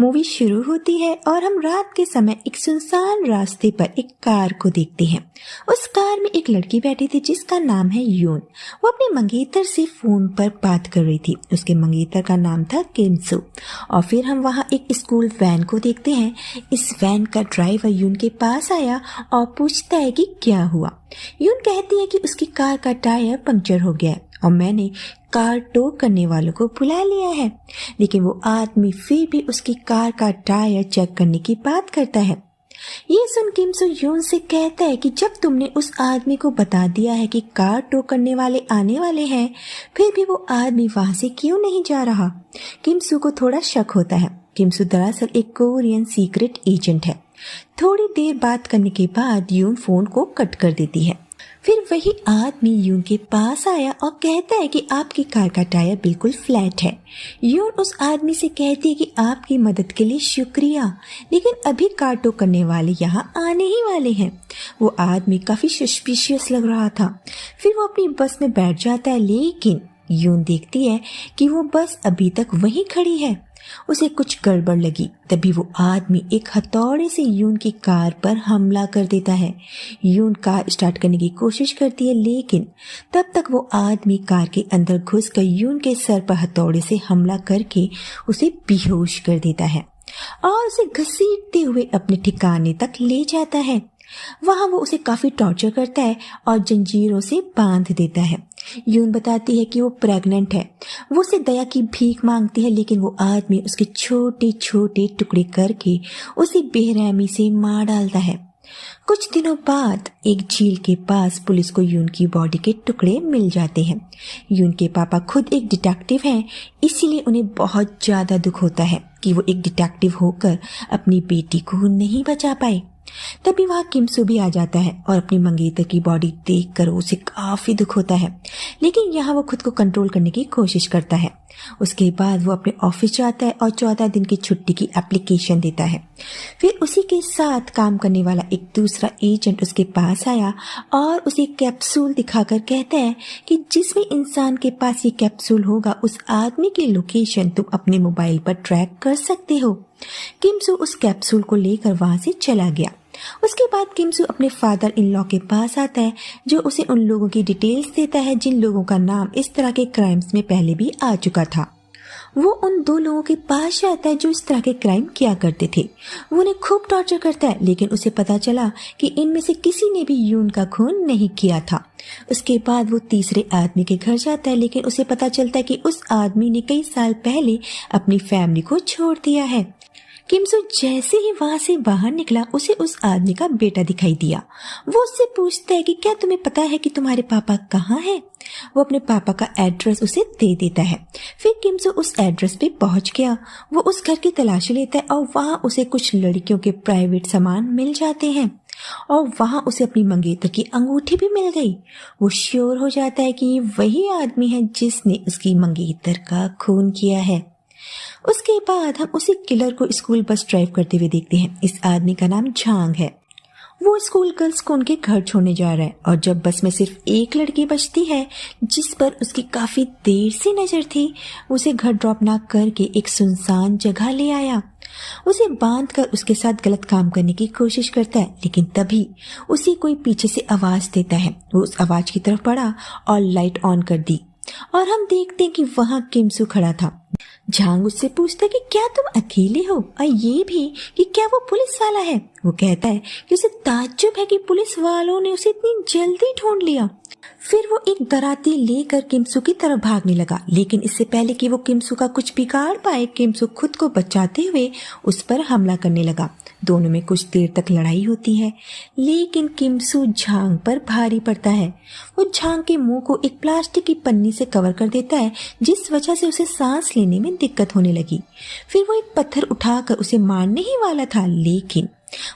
Movie शुरू होती है और हम रात के समय एक सुनसान रास्ते पर एक कार को देखते हैं। उस कार में एक लड़की बैठी थी जिसका नाम है यून। वो अपने मंगेतर से फोन पर बात कर रही थी। उसके मंगेतर का नाम था किम सू। और फिर हम वहाँ एक स्कूल वैन को देखते हैं। इस वैन का ड्राइवर यून के पास आया और पूछता है कि क्या हुआ। यून कहती है कि उसकी कार का टायर पंक्चर हो गया है और मैंने कार टो करने वालों को बुला लिया है। लेकिन वो आदमी फिर भी उसकी कार का टायर चेक करने की बात करता है। ये सुन किम सू यून से कहता है कि जब तुमने उस आदमी को बता दिया है कि कार टो करने वाले आने वाले हैं, फिर भी वो आदमी वहां से क्यों नहीं जा रहा। किम सू को थोड़ा शक होता है। किम सू दरअसल एक कोरियन सीक्रेट एजेंट है। थोड़ी देर बात करने के बाद यून फोन को कट कर देती है। फिर वही आदमी यून के पास आया और कहता है कि आपकी कार का टायर बिल्कुल फ्लैट है। यून उस आदमी से कहती है कि आपकी मदद के लिए शुक्रिया, लेकिन अभी कार टो करने वाले यहाँ आने ही वाले हैं। वो आदमी काफी सस्पिशियस लग रहा था। फिर वो अपनी बस में बैठ जाता है, लेकिन यून देखती है कि वो बस अभी तक वहीं खड़ी है। उसे कुछ गड़बड़ लगी। तभी वो आदमी एक हथौड़े से यून की कार पर हमला कर देता है। यून कार स्टार्ट करने की कोशिश करती है, लेकिन तब तक वो आदमी कार के अंदर घुसकर यून के सर पर हथौड़े से हमला करके उसे बेहोश कर देता है और उसे घसीटते हुए अपने ठिकाने तक ले जाता है। वहां वो उसे काफी टॉर्चर करता है और जंजीरों से बांध देता है। यून बताती है कि वो प्रेग्नेंट है। वो उसे दया की भीख मांगती है, लेकिन वो आदमी उसके छोटे छोटे टुकड़े करके उसे बेरहमी से मार डालता है। कुछ दिनों बाद एक झील के पास पुलिस को यून की बॉडी के टुकड़े मिल जाते हैं। यून के पापा खुद एक डिटेक्टिव हैं, इसीलिए उन्हें बहुत ज्यादा दुख होता है कि वो एक डिटेक्टिव होकर अपनी बेटी को नहीं बचा पाए। तभी वहाँ किम सू भी आ जाता है और अपनी मंगेतर की बॉडी देखकर उसे काफी दुख होता है, लेकिन यहाँ वो खुद को कंट्रोल करने की कोशिश करता है। उसके बाद वो अपने ऑफिस जाता है और 14 दिन की छुट्टी की एप्लीकेशन देता है। फिर उसी के साथ काम करने वाला एक दूसरा एजेंट उसके पास आया और उसे कैप्सूल दिखाकर कहता है कि जिसमें इंसान के पास ये कैप्सूल होगा, उस आदमी की लोकेशन तुम अपने मोबाइल पर ट्रैक कर सकते हो। किम सू उस कैप्सूल को लेकर वहां से चला गया। उसके बाद किम सू अपने फादर इन लॉ के पास आता है, जो उसे उन लोगों की डिटेल्स देता है जिन लोगों का नाम इस तरह के क्राइम्स में पहले भी आ चुका था। वो उन 2 लोगों के पास जाता है जो इस तरह के क्राइम किया करते थे। वो उन्हें खूब टॉर्चर करता है, लेकिन उसे पता चला कि इनमें से किसी ने भी यून का खून नहीं किया था। उसके बाद वो तीसरे आदमी के घर जाता है, लेकिन उसे पता चलता है कि उस आदमी ने कई साल पहले अपनी फैमिली को छोड़ दिया है। किम सू जैसे ही वहां से बाहर निकला, उसे उस आदमी का बेटा दिखाई दिया। वो उससे पूछता है कि क्या तुम्हें पता है कि तुम्हारे पापा कहाँ हैं? वो अपने पापा का एड्रेस उसे दे देता है। फिर किम सू उस एड्रेस पे पहुंच गया। वो उस घर की तलाशी लेता है और वहां उसे कुछ लड़कियों के प्राइवेट सामान मिल जाते हैं और वहां उसे अपनी मंगेतर की अंगूठी भी मिल गई। वो श्योर हो जाता है कि ये वही आदमी है जिसने उसकी मंगेतर का खून किया है। उसके बाद हम उसी किलर को स्कूल बस ड्राइव करते हुए देखते हैं। इस आदमी का नाम झांग है। वो स्कूल गर्ल्स को उनके घर छोड़ने जा रहा है और जब बस में सिर्फ एक लड़की बचती है जिस पर उसकी काफी देर से नजर थी, उसे घर ड्रॉप ना करके एक सुनसान जगह ले आया। उसे बांधकर उसके साथ गलत काम करने की कोशिश करता है, लेकिन तभी उसे कोई पीछे से आवाज देता है। वो उस आवाज की तरफ बढ़ा और लाइट ऑन कर दी और हम देखते हैं कि वहां किम सू खड़ा था। झांग उससे पूछता है कि क्या तुम अकेले हो और ये भी कि क्या वो पुलिस वाला है। वो कहता है कि उसे ताज्जुब है कि पुलिस वालों ने उसे इतनी जल्दी ढूंढ लिया। फिर वो एक दराती लेकर किम सू की तरफ भागने लगा, लेकिन इससे पहले कि वो किम सू का कुछ बिगाड़ पाए, किम सू खुद को बचाते हुए उस पर हमला करने लगा। दोनों में कुछ देर तक लड़ाई होती है, लेकिन किम सू झांग पर भारी पड़ता है। वो झांग के मुंह को एक प्लास्टिक की पन्नी से कवर कर देता है, जिस वजह से उसे सांस लेने में दिक्कत होने लगी। फिर वो एक पत्थर उठाकर उसे मारने ही वाला था, लेकिन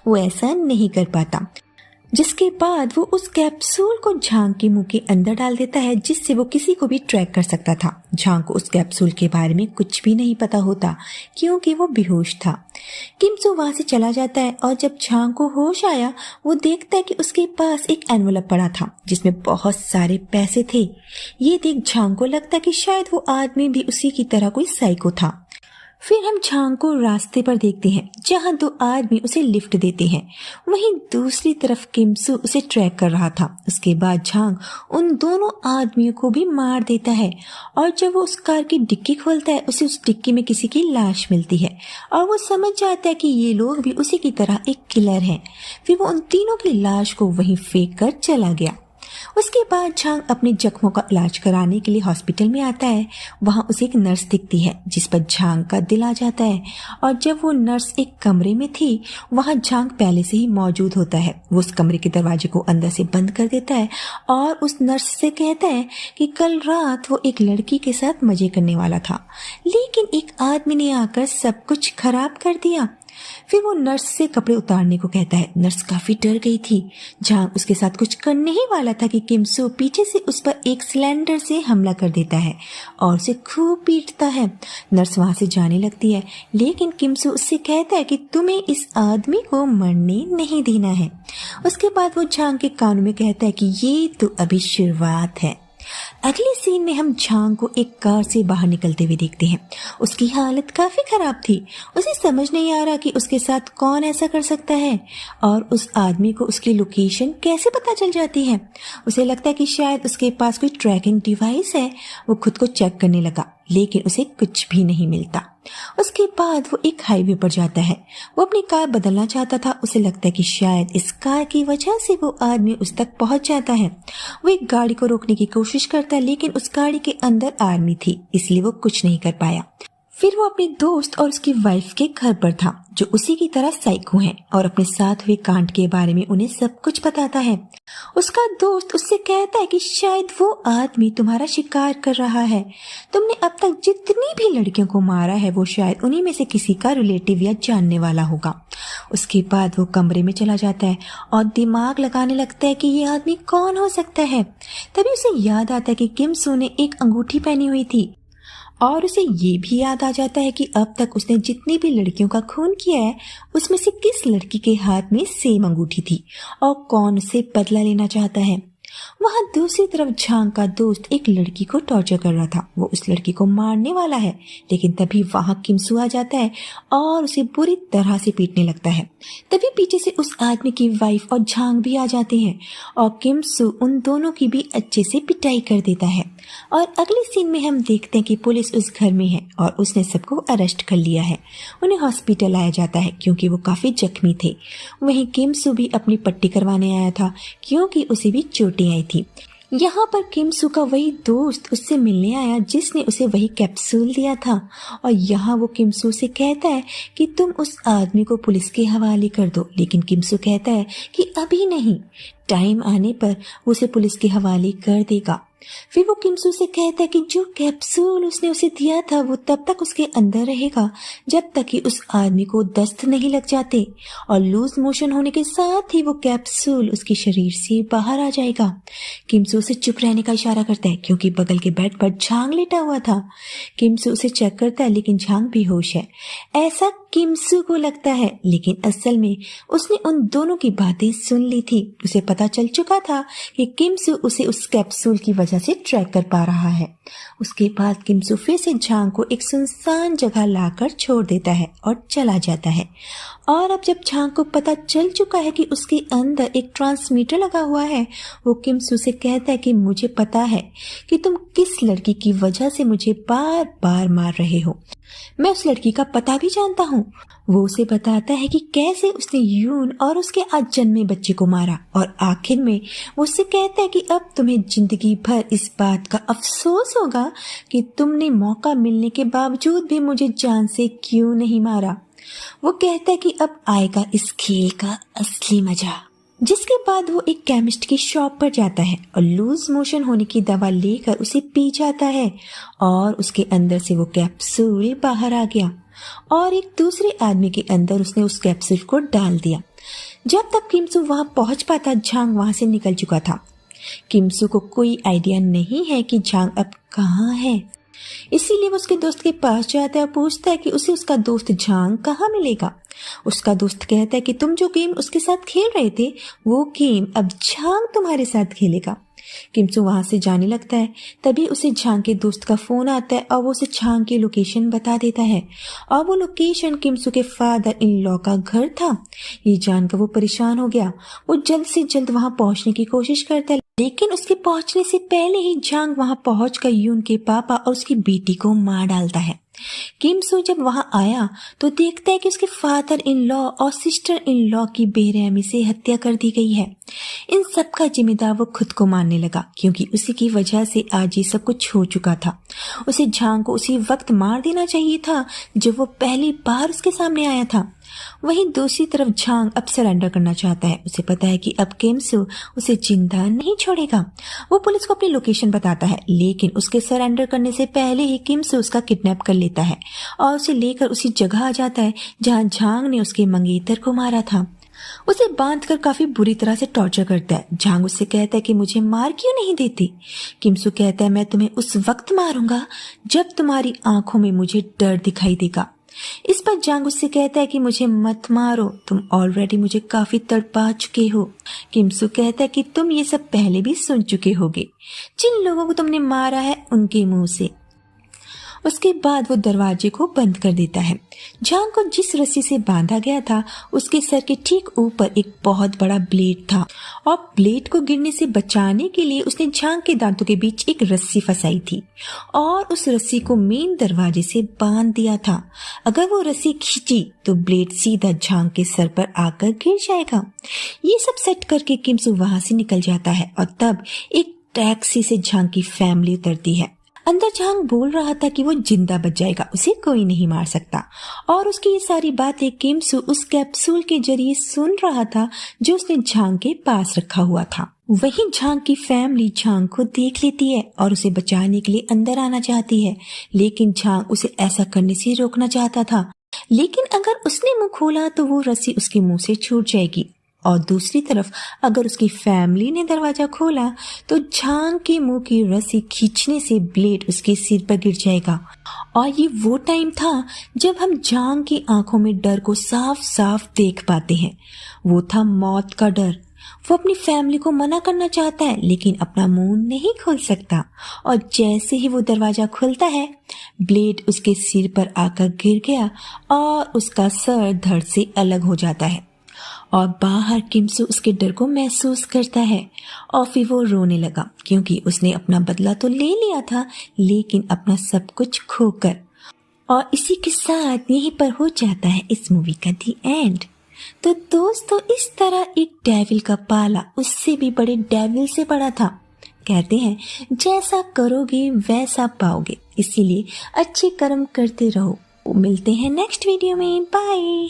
वो ऐसा नहीं कर पाता, जिसके बाद वो उस कैप्सूल को झांग के मुंह के अंदर डाल देता है, जिससे वो किसी को भी ट्रैक कर सकता था। झांग को उस कैप्सूल के बारे में कुछ भी नहीं पता होता, क्योंकि वो बेहोश था। किम सू वहां से चला जाता है और जब झांग को होश आया, वो देखता है कि उसके पास एक एनवलप पड़ा था जिसमें बहुत सारे पैसे थे। ये देख झांग को लगता है कि शायद वो आदमी भी उसी की तरह कोई साइको था। फिर हम झांग को रास्ते पर देखते हैं जहां दो आदमी उसे लिफ्ट देते हैं। वहीं दूसरी तरफ किमसू उसे ट्रैक कर रहा था। उसके बाद झांग उन दोनों आदमियों को भी मार देता है और जब वो उस कार की डिक्की खोलता है उसे उस डिक्की में किसी की लाश मिलती है और वो समझ जाता है कि ये लोग भी उसी की तरह एक किलर हैं। फिर वो उन तीनों की लाश को वहीं फेंक कर चला गया। उसके बाद झांग अपने जख्मों का इलाज कराने के लिए हॉस्पिटल में आता है। वहां उसे एक नर्स दिखती है जिस पर झांग का दिल आ जाता है और जब वो नर्स एक कमरे में थी वहां झांग पहले से ही मौजूद होता है। वो उस कमरे के दरवाजे को अंदर से बंद कर देता है और उस नर्स से कहता है कि कल रात वो एक लड़की के साथ मजे करने वाला था, लेकिन एक आदमी ने आकर सब कुछ खराब कर दिया। फिर वो नर्स से कपड़े उतारने को कहता है। नर्स काफी डर गई थी। झांग उसके साथ कुछ करने ही वाला था कि किमसू पीछे से उस पर एक सिलेंडर से हमला कर देता है और उसे खूब पीटता है। नर्स वहां से जाने लगती है, लेकिन किमसू उससे कहता है कि तुम्हें इस आदमी को मरने नहीं देना है। उसके बाद वो झांग के कानों में कहता है कि ये तो अभी शुरुआत है। अगले सीन में हम झांग को एक कार से बाहर निकलते हुए देखते हैं। उसकी हालत काफी खराब थी। उसे समझ नहीं आ रहा कि उसके साथ कौन ऐसा कर सकता है और उस आदमी को उसकी लोकेशन कैसे पता चल जाती है। उसे लगता है कि शायद उसके पास कोई ट्रैकिंग डिवाइस है। वो खुद को चेक करने लगा, लेकिन उसे कुछ भी नहीं मिलता। उसके बाद वो एक हाईवे पर जाता है। वो अपनी कार बदलना चाहता था। उसे लगता है कि शायद इस कार की वजह से वो आदमी उस तक पहुंच जाता है। वो एक गाड़ी को रोकने की कोशिश करता है, लेकिन उस गाड़ी के अंदर आर्मी थी, इसलिए वो कुछ नहीं कर पाया। फिर वो अपने दोस्त और उसकी वाइफ के घर पर था जो उसी की तरह साइको हैं और अपने साथ हुए कांड के बारे में उन्हें सब कुछ बताता है। उसका दोस्त उससे कहता है कि शायद वो आदमी तुम्हारा शिकार कर रहा है। तुमने अब तक जितनी भी लड़कियों को मारा है वो शायद उन्हीं में से किसी का रिलेटिव या जानने वाला होगा। उसके बाद वो कमरे में चला जाता है और दिमाग लगाने लगता है कि ये आदमी कौन हो सकता है। तभी उसे याद आता है कि किमसू ने एक अंगूठी पहनी हुई थी और उसे ये भी याद आ जाता है कि अब तक उसने जितनी भी लड़कियों का खून किया है उसमें से किस लड़की के हाथ में सेम अंगूठी थी और कौन उससे बदला लेना चाहता है। वहां दूसरी तरफ झांग का दोस्त एक लड़की को टॉर्चर कर रहा था। वो उस लड़की को मारने वाला है, लेकिन तभी वहां किमसू आ जाता है और उसे बुरी तरह से पीटने लगता है। तभी पीछे से उस आदमी की वाइफ और झांग भी आ जाते हैं और किमसू उन दोनों की भी अच्छे से पिटाई कर देता है। और अगले सीन में हम देखते हैं कि पुलिस उस घर में है और उसने सबको अरेस्ट कर लिया है। उन्हें हॉस्पिटल लाया जाता है क्योंकि वो काफी जख्मी थे। वहीं किमसू भी अपनी पट्टी करवाने आया था क्योंकि उसे भी चोटें आई थी। यहाँ पर किमसू का वही दोस्त उससे मिलने आया जिसने उसे वही कैप्सूल दिया था और यहाँ वो किमसू से कहता है कि तुम उस आदमी को पुलिस के हवाले कर दो, लेकिन किमसू कहता है कि अभी नहीं, टाइम आने पर उसे पुलिस के हवाले कर देगा। फिर वो किमसू से कहता है कि जो कैप्सूल उसने उसे दिया था वो तब तक उसके अंदर रहेगा जब तक कि उस आदमी को दस्त नहीं लग जाते और लूज मोशन होने के साथ ही वो कैप्सूल उसके शरीर से बाहर आ जाएगा। किमसू उसे चुप रहने का इशारा करता है क्योंकि बगल के बेड पर झांग लेटा हुआ था। किमसू उसे चेक करता है लेकिन झांग बेहोश है, ऐसा किमसू को लगता है, लेकिन असल में उसने उन दोनों की बातें सुन ली थी। उसे पता चल चुका था कि किमसू उसे उस कैप्सूल की वजह से ट्रैक कर पा रहा है। उसके बाद किमसू फिर से झांग को एक सुनसान जगह लाकर छोड़ देता है और चला जाता है। और अब जब झांग को पता चल चुका है कि उसके अंदर एक ट्रांसमीटर लगा हुआ है, वो किमसू से कहता है कि मुझे पता है कि तुम किस लड़की की वजह से मुझे बार बार मार रहे हो। मैं उस लड़की का पता भी जानता हूँ। वो उसे बताता है कि कैसे उसने यून और उसके आज जन्मे बच्चे को मारा और आखिर में वो उससे कहता है कि अब तुम्हें जिंदगी भर इस बात का अफसोस होगा कि तुमने मौका मिलने के बावजूद भी मुझे जान से क्यों नहीं मारा। वो कहता है कि अब आएगा इस खेल का असली मजा। जिसके बाद वो एक केमिस्ट की शॉप पर जाता है और लूज मोशन होने की दवा लेकर उसे पी जाता है और उसके अंदर से वो कैप्सूल बाहर आ गया और एक दूसरे आदमी के अंदर उसने उस कैप्सूल को डाल दिया। जब तक किमसू वहां पहुंच पाता, झांग वहां से निकल चुका था। किमसू को कोई आइडिया नहीं है कि झांग अब कहाँ है, इसीलिए वो उसके दोस्त के पास जाता है और पूछता है कि उसे उसका दोस्त झांग कहाँ मिलेगा। उसका दोस्त कहता है कि तुम जो गेम उसके साथ खेल रहे थे वो गेम अब झांग तुम्हारे साथ खेलेगा। किमसू वहां से जाने लगता है। तभी उसे झांग के दोस्त का फोन आता है और वो उसे झांग की लोकेशन बता देता है और वो लोकेशन किमसू के फादर इन लॉ का घर था। ये जानकर वो परेशान हो गया। वो जल्द से जल्द वहां पहुंचने की कोशिश करता है, लेकिन उसके पहुंचने से पहले ही झांग वहां पहुंचकर यून के पापा और उसकी बेटी को मार डालता है। किमसू जब वहां आया तो देखता है कि उसके फादर इन लॉ और सिस्टर इन लॉ की बेरहमी से हत्या कर दी गई है। इन सब का जिम्मेदार वो खुद को मानने लगा, क्योंकि उसी की वजह से आज ये सब कुछ हो चुका था। उसे झांग को उसी वक्त मार देना चाहिए था जब वो पहली बार उसके सामने आया था। वहीं दूसरी तरफ झांग अब सरेंडर करना चाहता है। उसे पता है कि अब किमसू उसे जिंदा नहीं छोड़ेगा। वो पुलिस को अपनी लोकेशन बताता है, लेकिन उसके सरेंडर करने से पहले ही किमसू उसका किडनैप कर लेता है और उसे लेकर उसी जगह आ जाता है जहां झांग ने उसके मंगेतर को मारा था। उसे बांधकर काफी बुरी तरह से टॉर्चर करता है। झांग उससे कहता है कि मुझे मार क्यों नहीं देती। किमसू कहता है मैं तुम्हें उस वक्त मारूंगा जब तुम्हारी आंखों में मुझे डर दिखाई देगा। इस पर झांग उससे कहता है कि मुझे मत मारो, तुम ऑलरेडी मुझे काफी तड़पा चुके हो। किमसू कहता है कि तुम ये सब पहले भी सुन चुके होगे, जिन लोगों को तुमने मारा है उनके मुंह से। उसके बाद वो दरवाजे को बंद कर देता है। झांग को जिस रस्सी से बांधा गया था उसके सर के ठीक ऊपर एक बहुत बड़ा ब्लेड था और ब्लेड को गिरने से बचाने के लिए उसने झांग के दांतों के बीच एक रस्सी फंसाई थी और उस रस्सी को मेन दरवाजे से बांध दिया था। अगर वो रस्सी खींची तो ब्लेड सीधा झांग के सर पर आकर गिर जाएगा। ये सब सेट करके किमसू वहां से निकल जाता है और तब एक टैक्सी से झांग की फैमिली उतरती है। अंदर झांग बोल रहा था कि वो जिंदा बच जाएगा, उसे कोई नहीं मार सकता, और उसकी ये सारी बातें किमसू उस कैप्सूल के जरिए सुन रहा था जो उसने झांग के पास रखा हुआ था। वहीं झांग की फैमिली झांग को देख लेती है और उसे बचाने के लिए अंदर आना चाहती है, लेकिन झांग उसे ऐसा करने से रोकना चाहता था। लेकिन अगर उसने मुंह खोला तो वो रस्सी उसके मुंह से छूट जाएगी, और दूसरी तरफ अगर उसकी फैमिली ने दरवाजा खोला तो झांग के मुंह की रस्सी खींचने से ब्लेड उसके सिर पर गिर जाएगा। और ये वो टाइम था जब हम झांग की आंखों में डर को साफ साफ देख पाते हैं। वो था मौत का डर। वो अपनी फैमिली को मना करना चाहता है लेकिन अपना मुंह नहीं खोल सकता, और जैसे ही वो दरवाजा खुलता है ब्लेड उसके सिर पर आकर गिर गया और उसका सर धड़ से अलग हो जाता है। और बाहर किमसू उसके डर को महसूस करता है और फिर वो रोने लगा, क्योंकि उसने अपना बदला तो ले लिया था लेकिन अपना सब कुछ खोकर। और इसी के साथ यहीं पर हो जाता है इस मूवी का दी एंड। तो दोस्तों, इस तरह एक डेविल का पाला उससे भी बड़े डेविल से बड़ा था। कहते हैं जैसा करोगे वैसा पाओगे, इसीलिए अच्छे कर्म करते रहो। मिलते हैं नेक्स्ट वीडियो में। बाय।